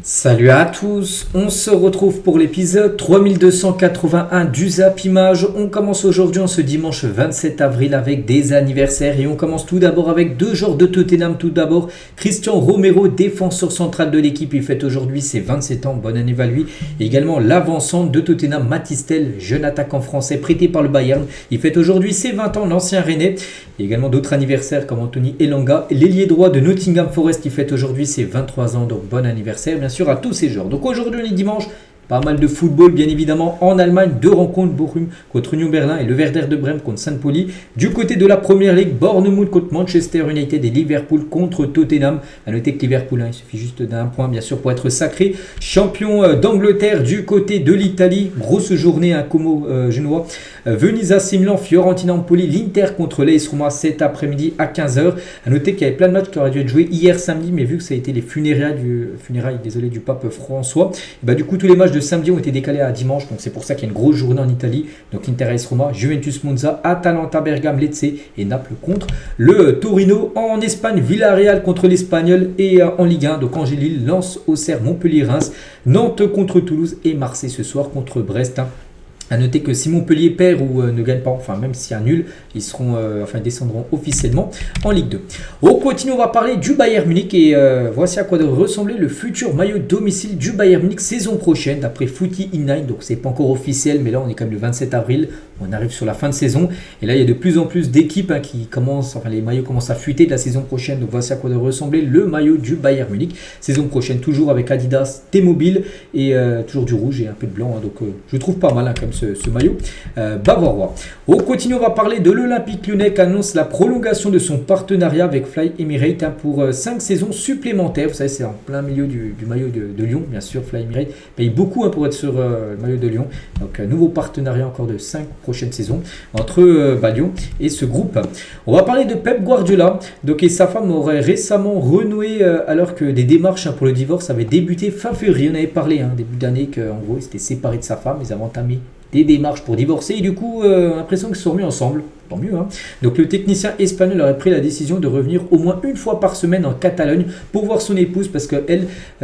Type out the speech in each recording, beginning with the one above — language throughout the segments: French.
Salut à tous, on se retrouve pour l'épisode 3281 du Zap Image. On commence aujourd'hui en ce dimanche 27 avril avec des anniversaires et on commence tout d'abord avec deux joueurs de Tottenham. Tout d'abord, Christian Romero, défenseur central de l'équipe, il fête aujourd'hui ses 27 ans, bonne année à lui. Et également l'avancante de Tottenham, Mathys Tel, jeune attaquant français prêté par le Bayern. Il fête aujourd'hui ses 20 ans, l'ancien Rennais. Et également d'autres anniversaires comme Anthony Elanga, l'ailier droit de Nottingham Forest qui fête aujourd'hui ses 23 ans, donc bon anniversaire bien sûr à tous ces joueurs. Donc aujourd'hui on est dimanche, pas mal de football bien évidemment en Allemagne, deux rencontres, Bochum contre Union Berlin et le Werder de Brême contre St. Pauli. Du côté de la Première Ligue, Bournemouth contre Manchester United et Liverpool contre Tottenham. A noter que Liverpool, il suffit juste d'un point bien sûr pour être sacré champion d'Angleterre. Du côté de l'Italie, grosse journée à Como Genoa, Venise AC Milan, Fiorentina Empoli, l'Inter contre l'AS Roma cet après-midi à 15h. A noter qu'il y avait plein de matchs qui auraient dû être joués hier samedi, mais vu que ça a été les funérailles du pape François, bah du coup tous les matchs de samedi ont été décalés à dimanche, donc c'est pour ça qu'il y a une grosse journée en Italie. Donc Inter AS Roma, Juventus Monza, Atalanta Bergame, Lecce et Naples contre le Torino. En Espagne, Villarreal contre l'Espagnol et en Ligue 1, donc Angers Lille, Lens, Auxerre, Montpellier, Reims, Nantes contre Toulouse et Marseille ce soir contre Brest. A noter que si Montpellier perd ou ne gagne pas, enfin même s'il y a un nul, ils descendront officiellement en Ligue 2. On continue, on va parler du Bayern Munich et voici à quoi doit ressembler le futur maillot domicile du Bayern Munich saison prochaine d'après Footy Inline. Donc c'est pas encore officiel, mais là on est quand même le 27 avril, on arrive sur la fin de saison et là il y a de plus en plus d'équipes qui commencent, enfin les maillots commencent à fuiter de la saison prochaine. Donc voici à quoi doit ressembler le maillot du Bayern Munich saison prochaine, toujours avec Adidas, T-Mobile et toujours du rouge et un peu de blanc. Donc je trouve pas mal comme ce maillot bavarois. On continue, on va parler de l'Olympique Lyonnais qui annonce la prolongation de son partenariat avec Fly Emirates pour 5 saisons supplémentaires. Vous savez, c'est en plein milieu du maillot de Lyon, bien sûr. Fly Emirates paye beaucoup pour être sur le maillot de Lyon. Donc un nouveau partenariat encore de 5 prochaines saisons entre Lyon et ce groupe. On va parler de Pep Guardiola. Donc, et sa femme aurait récemment renoué alors que des démarches pour le divorce avaient débuté fin février. On avait parlé début d'année qu'en gros il s'était séparé de sa femme, ils avaient entamé des démarches pour divorcer et du coup on a l'impression qu'ils se sont remis ensemble, tant mieux. Donc le technicien espagnol aurait pris la décision de revenir au moins une fois par semaine en Catalogne pour voir son épouse parce que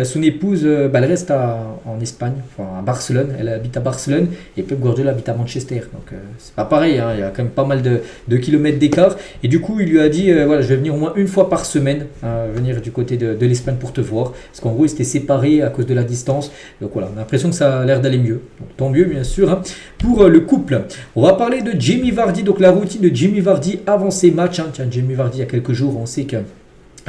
son épouse elle reste en Espagne, enfin à Barcelone, elle habite à Barcelone et Pep Guardiola habite à Manchester, donc c'est pas pareil, il y a quand même pas mal de kilomètres d'écart et du coup il lui a dit voilà, je vais venir au moins une fois par semaine, venir du côté de l'Espagne pour te voir, parce qu'en gros ils s'étaient séparés à cause de la distance, donc voilà, on a l'impression que ça a l'air d'aller mieux, donc tant mieux bien sûr. Pour le couple, on va parler de Jamie Vardy, donc la routine de Jamie Vardy avant ses matchs. Tiens, Jamie Vardy, il y a quelques jours, on sait que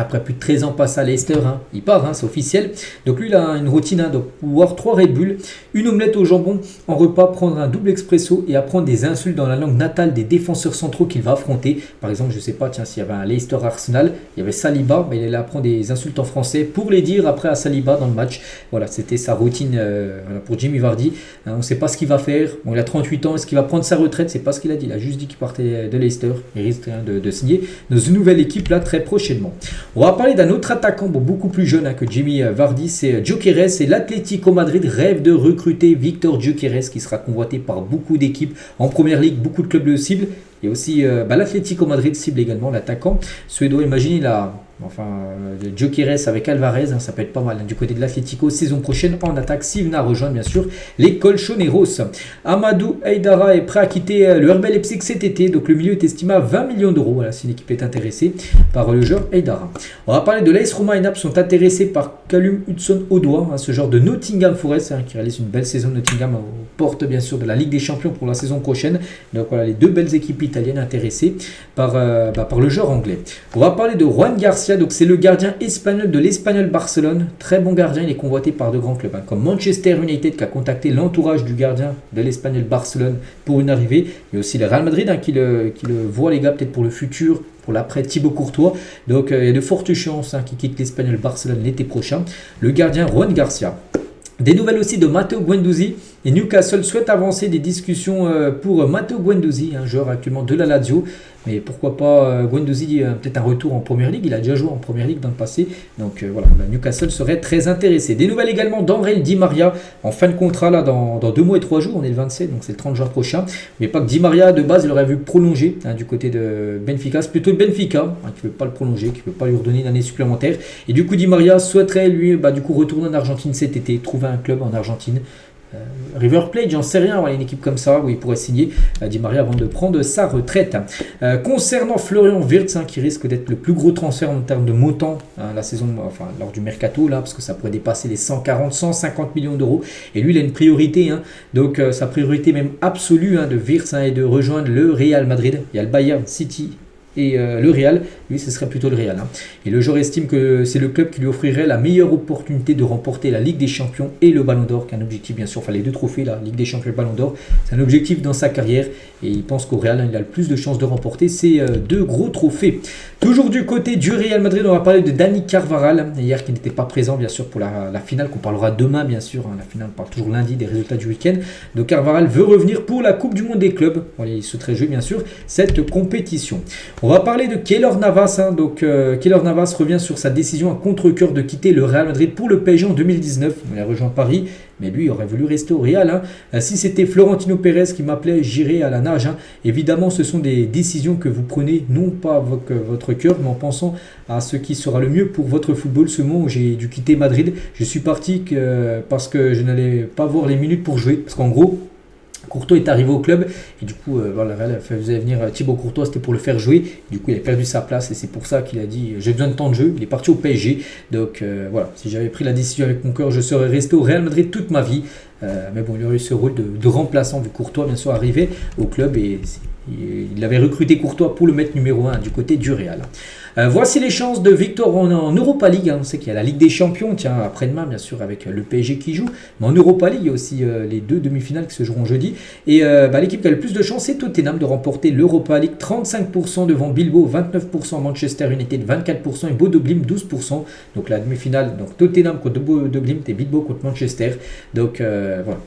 après plus de 13 ans passé à Leicester, il part, c'est officiel. Donc lui, il a une routine, donc boire 3 Red Bull, une omelette au jambon en repas, prendre un double expresso et apprendre des insultes dans la langue natale des défenseurs centraux qu'il va affronter. Par exemple, je sais pas, tiens, s'il y avait un Leicester Arsenal, il y avait Saliba, il allait apprendre des insultes en français pour les dire après à Saliba dans le match. Voilà, c'était sa routine pour Jamie Vardy. On ne sait pas ce qu'il va faire. Bon, il a 38 ans, est-ce qu'il va prendre sa retraite? C'est pas ce qu'il a dit. Il a juste dit qu'il partait de Leicester. Il risque de signer dans une nouvelle équipe là très prochainement. On va parler d'un autre attaquant beaucoup plus jeune que Jamie Vardy, c'est Gyökeres. Et l'Atlético Madrid rêve de recruter Victor Gyökeres qui sera convoité par beaucoup d'équipes en Première Ligue, beaucoup de clubs le ciblent. Et aussi l'Atlético Madrid cible également l'attaquant suédois. Imaginez Gyökeres avec Alvarez, ça peut être pas mal. Du côté de l'Atlético, saison prochaine en attaque, s'il n'a rejoint bien sûr les Colchoneros. Amadou Haidara est prêt à quitter le RB Leipzig cet été, donc le milieu est estimé à 20 millions d'euros. Voilà, si une équipe est intéressée par le joueur Haidara. On va parler de l'AS Roma et Naples sont intéressés par Callum Hudson-Odoi, ce genre de Nottingham Forest qui réalise une belle saison. Nottingham aux portes bien sûr de la Ligue des Champions pour la saison prochaine. Donc voilà, les deux belles équipes italiennes intéressées par le joueur anglais. On va parler de Juan Garcia, donc c'est le gardien espagnol de l'Espagnol Barcelone, très bon gardien, il est convoité par de grands clubs comme Manchester United qui a contacté l'entourage du gardien de l'Espagnol Barcelone pour une arrivée, il y a aussi le Real Madrid qui le voit les gars peut-être pour le futur, pour l'après Thibaut Courtois, donc il y a de fortes chances qu'il quitte l'Espagnol Barcelone l'été prochain, le gardien Juan Garcia. Des nouvelles aussi de Matteo Guendouzi. Et Newcastle souhaite avancer des discussions pour Matteo Guendouzi, un joueur actuellement de la Lazio. Mais pourquoi pas Guendouzi, peut-être un retour en Première Ligue. Il a déjà joué en Première Ligue dans le passé. Donc voilà, Newcastle serait très intéressé. Des nouvelles également d'André Di Maria en fin de contrat là, dans 2 mois et 3 jours. On est le 27, donc c'est le 30 juin prochain. Mais pas que Di Maria, de base, il aurait vu prolonger du côté de Benfica. C'est plutôt le Benfica qui ne veut pas le prolonger, qui ne veut pas lui redonner une année supplémentaire. Et du coup, Di Maria souhaiterait lui du coup retourner en Argentine cet été, trouver un club en Argentine. River Plate, j'en sais rien, une équipe comme ça où il pourrait signer Di Maria avant de prendre sa retraite. Concernant Florian Wirtz, qui risque d'être le plus gros transfert en termes de montant la saison, lors du mercato là, parce que ça pourrait dépasser les 140-150 millions d'euros. Et lui, il a une priorité, donc sa priorité même absolue de Wirtz est de rejoindre le Real Madrid. Il y a le Bayern City et le Real, lui ce serait plutôt le Real. Et le joueur estime que c'est le club qui lui offrirait la meilleure opportunité de remporter la Ligue des Champions et le Ballon d'Or, qui est un objectif bien sûr, les 2 trophées, la Ligue des Champions et le Ballon d'Or, c'est un objectif dans sa carrière et il pense qu'au Real il a le plus de chances de remporter ces 2 gros trophées. Toujours du côté du Real Madrid, on va parler de Dani Carvajal, hier qui n'était pas présent bien sûr pour la finale, qu'on parlera demain bien sûr, la finale on parle toujours lundi des résultats du week-end. Donc Carvajal veut revenir pour la Coupe du Monde des clubs, il souhaiterait jouer bien sûr cette compétition. On va parler de Keylor Navas. Keylor Navas revient sur sa décision à contre-cœur de quitter le Real Madrid pour le PSG en 2019. Il a rejoint Paris, mais lui il aurait voulu rester au Real. Si c'était Florentino Pérez qui m'appelait, j'irais à la nage. Évidemment, ce sont des décisions que vous prenez, non pas avec votre cœur, mais en pensant à ce qui sera le mieux pour votre football. Ce moment où j'ai dû quitter Madrid, je suis parti parce que je n'allais pas avoir les minutes pour jouer. Parce qu'en gros, Courtois est arrivé au club et du coup le Real faisait venir Thibaut Courtois, c'était pour le faire jouer. Du coup il a perdu sa place et c'est pour ça qu'il a dit j'ai besoin de temps de jeu. Il est parti au PSG. Donc voilà, si j'avais pris la décision avec mon cœur, je serais resté au Real Madrid toute ma vie. Mais bon, il aurait eu ce rôle de remplaçant vu Courtois bien sûr arrivé au club et il avait recruté Courtois pour le mettre numéro 1 du côté du Real. Voici les chances de victoire en Europa League. On sait qu'il y a la Ligue des Champions, après-demain bien sûr avec le PSG qui joue. Mais en Europa League, il y a aussi les 2 demi-finales qui se joueront jeudi. Et l'équipe qui a le plus de chances, c'est Tottenham de remporter l'Europa League. 35% devant Bilbao, 29% Manchester United, 24% et Bodo Glimt, 12%. Donc la demi-finale, donc Tottenham contre Bodo Glimt et Bilbao contre Manchester. Donc voilà.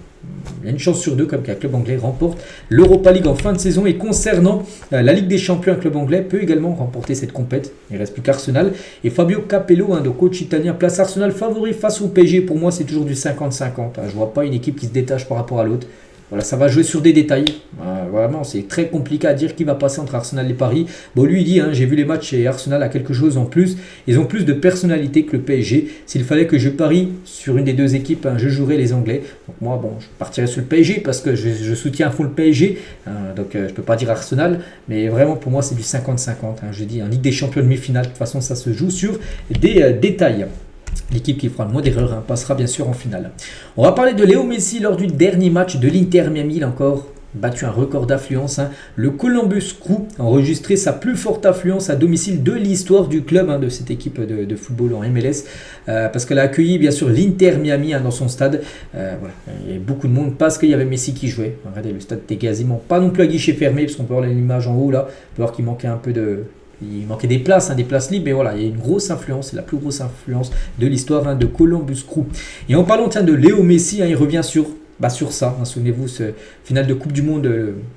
Il y a une chance sur 2 comme qu'un club anglais remporte l'Europa League en fin de saison. Et concernant la Ligue des Champions, un club anglais peut également remporter cette compète. Il ne reste plus qu'Arsenal. Et Fabio Capello, le coach italien, place Arsenal favori face au PSG. Pour moi, c'est toujours du 50-50. Je ne vois pas une équipe qui se détache par rapport à l'autre. Voilà, ça va jouer sur des détails. Vraiment, c'est très compliqué à dire qui va passer entre Arsenal et Paris. Bon, lui, il dit, j'ai vu les matchs et Arsenal a quelque chose en plus. Ils ont plus de personnalité que le PSG. S'il fallait que je parie sur une des 2 équipes, je jouerais les Anglais. Donc moi, je partirais sur le PSG parce que je soutiens à fond le PSG. Donc je ne peux pas dire Arsenal. Mais vraiment, pour moi, c'est du 50-50. Je dis, en Ligue des Champions demi-finale, de toute façon, ça se joue sur des détails. L'équipe qui fera le moins d'erreurs passera bien sûr en finale. On va parler de Léo Messi lors du dernier match de l'Inter Miami. Il a encore battu un record d'affluence. Le Columbus Crew a enregistré sa plus forte affluence à domicile de l'histoire du club, de cette équipe de football en MLS. Parce qu'elle a accueilli bien sûr l'Inter Miami dans son stade. Voilà. Il y avait beaucoup de monde parce qu'il y avait Messi qui jouait. Regardez, le stade n'était quasiment pas non plus à guichet fermé parce qu'on peut voir l'image en haut là. On peut voir qu'il manquait un peu Il manquait des places libres, mais voilà, il y a une grosse influence, c'est la plus grosse influence de l'histoire de Columbus Crew. Et en parlant de Léo Messi, il revient sur ça. Souvenez-vous, ce finale de Coupe du Monde,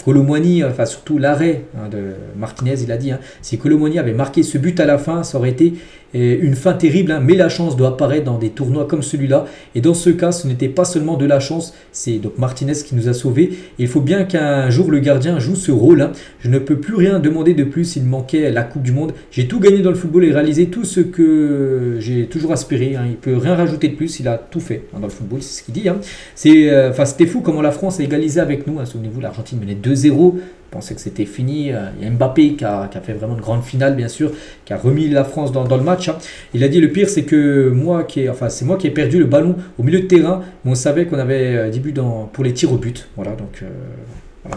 Kolo Muani, surtout l'arrêt de Martinez, il a dit, si Kolo Muani avait marqué ce but à la fin, ça aurait été une fin terrible, mais la chance doit apparaître dans des tournois comme celui-là. Et dans ce cas, ce n'était pas seulement de la chance, c'est donc Martinez qui nous a sauvés. Et il faut bien qu'un jour le gardien joue ce rôle. Je ne peux plus rien demander de plus, il manquait la Coupe du Monde. J'ai tout gagné dans le football et réalisé tout ce que j'ai toujours aspiré. Il ne peut rien rajouter de plus, il a tout fait dans le football, c'est ce qu'il dit. C'était fou comment la France a égalisé avec nous. Souvenez-vous, l'Argentine menait 2-0. Pensait que c'était fini. Il y a Mbappé qui a fait vraiment une grande finale, bien sûr, qui a remis la France dans le match. Il a dit le pire, c'est que c'est moi qui ai perdu le ballon au milieu de terrain, mais on savait qu'on avait 10 buts pour les tirs au but. Voilà, donc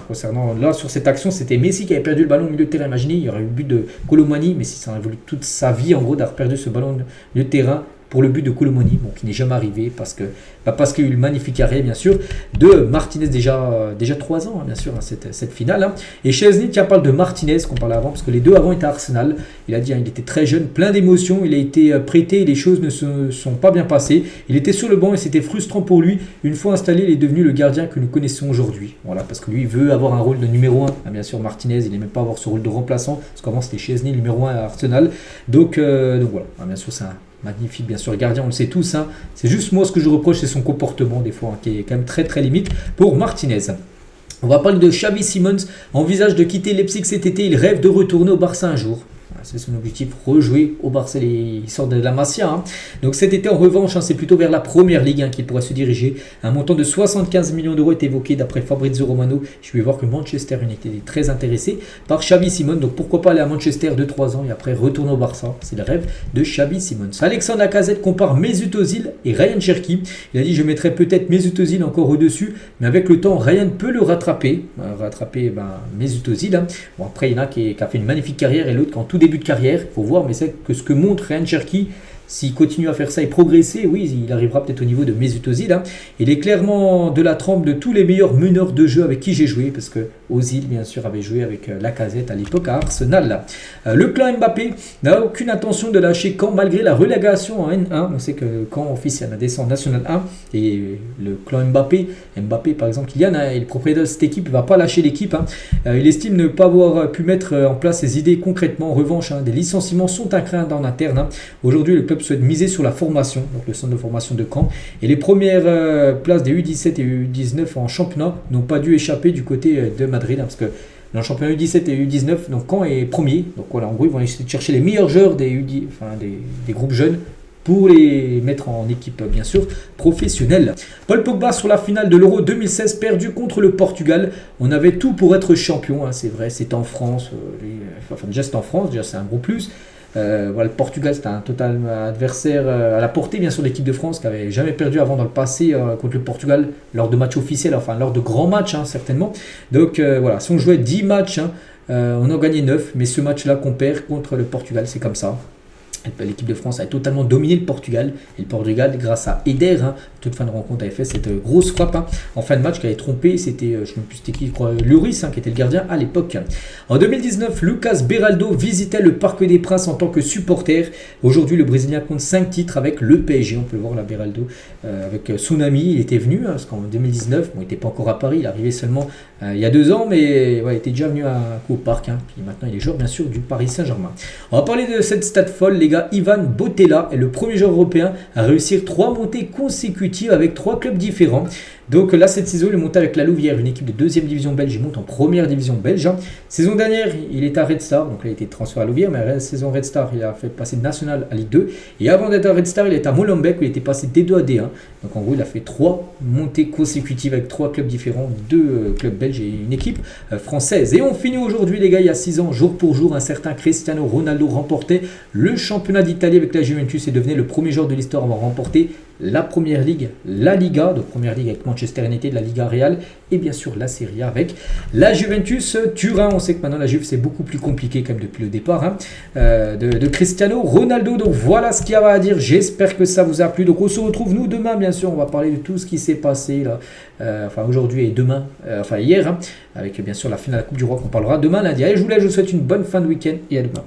concernant là sur cette action, c'était Messi qui avait perdu le ballon au milieu de terrain. Imaginez, il y aurait eu le but de Kolo Muani, mais si ça aurait voulu toute sa vie en gros d'avoir perdu ce ballon au milieu de terrain. pour le but de Colomoni, bon, qui n'est jamais arrivé parce qu'il y a eu le magnifique arrêt, bien sûr, de Martinez, déjà 3 ans, hein, bien sûr, hein, cette finale. Hein. Et Chesney, tiens, parle de Martinez, qu'on parlait avant, parce que les deux avant étaient à Arsenal. Il a dit, hein, il était très jeune, plein d'émotions, il a été prêté et les choses ne se sont pas bien passées. Il était sur le banc et c'était frustrant pour lui. Une fois installé, il est devenu le gardien que nous connaissons aujourd'hui. Voilà, parce que lui, il veut avoir un rôle de numéro 1. Ah, bien sûr, Martinez, il n'aimait pas avoir ce rôle de remplaçant, parce qu'avant, c'était Chesney, numéro 1 à Arsenal. Donc voilà, ah, bien sûr, c'est un magnifique, bien sûr, gardien, on le sait tous. Hein. C'est juste moi, ce que je reproche, c'est son comportement, des fois, hein, qui est quand même très, très limite pour Martinez. On va parler de Xavi Simons, envisage de quitter Leipzig cet été, il rêve de retourner au Barça un jour. C'est son objectif, rejouer au Barça, il sort de la Masia. Hein. Donc cet été, en revanche, hein, c'est plutôt vers la première ligue hein, qu'il pourrait se diriger. Un montant de 75 millions d'euros est évoqué d'après Fabrizio Romano. Je vais voir que Manchester United est très intéressé par Xavi Simons. Donc pourquoi pas aller à Manchester 2-3 ans et après retourner au Barça. C'est le rêve de Xavi Simons. Alexandre Lacazette compare Mesut Özil et Ryan Cherki. Il a dit, je mettrais peut-être Mesut Özil encore au-dessus, mais avec le temps, Ryan peut le rattraper. Mesut Özil. Hein. Bon, après, il y en a qui a fait une magnifique carrière et l'autre qui en tout début de carrière, il faut voir, mais c'est que ce que montre Ryan Cherki, s'il continue à faire ça et progresser, oui, il arrivera peut-être au niveau de Mesut Özil. Hein. Il est clairement de la trempe de tous les meilleurs meneurs de jeu avec qui j'ai joué, parce que Özil, bien sûr, avait joué avec Lacazette à l'époque à Arsenal. Le clan Mbappé n'a aucune intention de lâcher Caen malgré la relégation en N1. On sait que Caen officiel a descend en National 1 et le clan Mbappé par exemple, Kylian est le propriétaire de cette équipe, il ne va pas lâcher l'équipe. Hein. Il estime ne pas avoir pu mettre en place ses idées concrètement. En revanche, hein, des licenciements sont à craindre en interne. Hein. Aujourd'hui, le club souhaite miser sur la formation, donc le centre de formation de Caen. Et les premières places des U17 et U19 en championnat n'ont pas dû échapper du côté de Madrid, hein, parce que dans le championnat U17 et U19, donc Caen est premier. Donc voilà, en gros, ils vont essayer de chercher les meilleurs joueurs des groupes jeunes pour les mettre en équipe, bien sûr, professionnelle. Paul Pogba sur la finale de l'Euro 2016, perdu contre le Portugal. On avait tout pour être champion, hein, c'est vrai, c'était en France. Déjà, c'était en France, déjà, c'est un gros plus. Voilà, le Portugal, c'était un total adversaire à la portée, bien sûr, de l'équipe de France, qui n'avait jamais perdu avant dans le passé contre le Portugal, lors de matchs officiels, enfin, lors de grands matchs, hein, certainement. Donc, voilà, si on jouait 10 matchs, hein, on en gagnait 9, mais ce match-là qu'on perd contre le Portugal, c'est comme ça. L'équipe de France a totalement dominé le Portugal. Et le Portugal, grâce à Eder, hein, toute fin de rencontre, avait fait cette grosse frappe hein, en fin de match qui avait trompé. C'était, je ne sais plus c'était qui, je crois, Lloris, hein, qui était le gardien à l'époque. En 2019, Lucas Beraldo visitait le Parc des Princes en tant que supporter. Aujourd'hui, le Brésilien compte 5 titres avec le PSG. On peut le voir là, Beraldo, avec Tsunami. Il était venu, hein, parce qu'en 2019, bon, il n'était pas encore à Paris. Il arrivait seulement il y a 2 ans, mais ouais, il était déjà venu au Parc. Hein. Puis maintenant, il est joueur, bien sûr, du Paris Saint-Germain. On va parler de cette stat folle, les gars. Ivan Botella est le premier joueur européen à réussir 3 montées consécutives avec 3 clubs différents. Donc là, cette saison, il est monté avec la Louvière, une équipe de 2e division belge. Il monte en 1re division belge. Saison dernière, il est à Red Star. Donc là, il était transféré à Louvière. Mais la saison Red Star, il a fait passer de National à Ligue 2. Et avant d'être à Red Star, il est à Molenbeek où il était passé D2 à D1. Donc en gros, il a fait 3 montées consécutives avec 3 clubs différents. 2 clubs belges et une équipe française. Et on finit aujourd'hui, les gars, il y a 6 ans, jour pour jour, un certain Cristiano Ronaldo remportait le championnat d'Italie avec la Juventus et devenait le premier joueur de l'histoire à avoir remporté la Première Ligue, la Liga, donc Première Ligue avec Manchester United, la Liga Real et bien sûr la Serie A avec la Juventus Turin. On sait que maintenant la Juve c'est beaucoup plus compliqué comme depuis le départ hein, de Cristiano Ronaldo. Donc voilà ce qu'il y avait à dire, j'espère que ça vous a plu. Donc on se retrouve nous demain bien sûr, on va parler de tout ce qui s'est passé là, aujourd'hui et demain, hier hein, avec bien sûr la finale de la Coupe du Roi qu'on parlera demain lundi. Allez, je vous souhaite une bonne fin de week-end et à demain.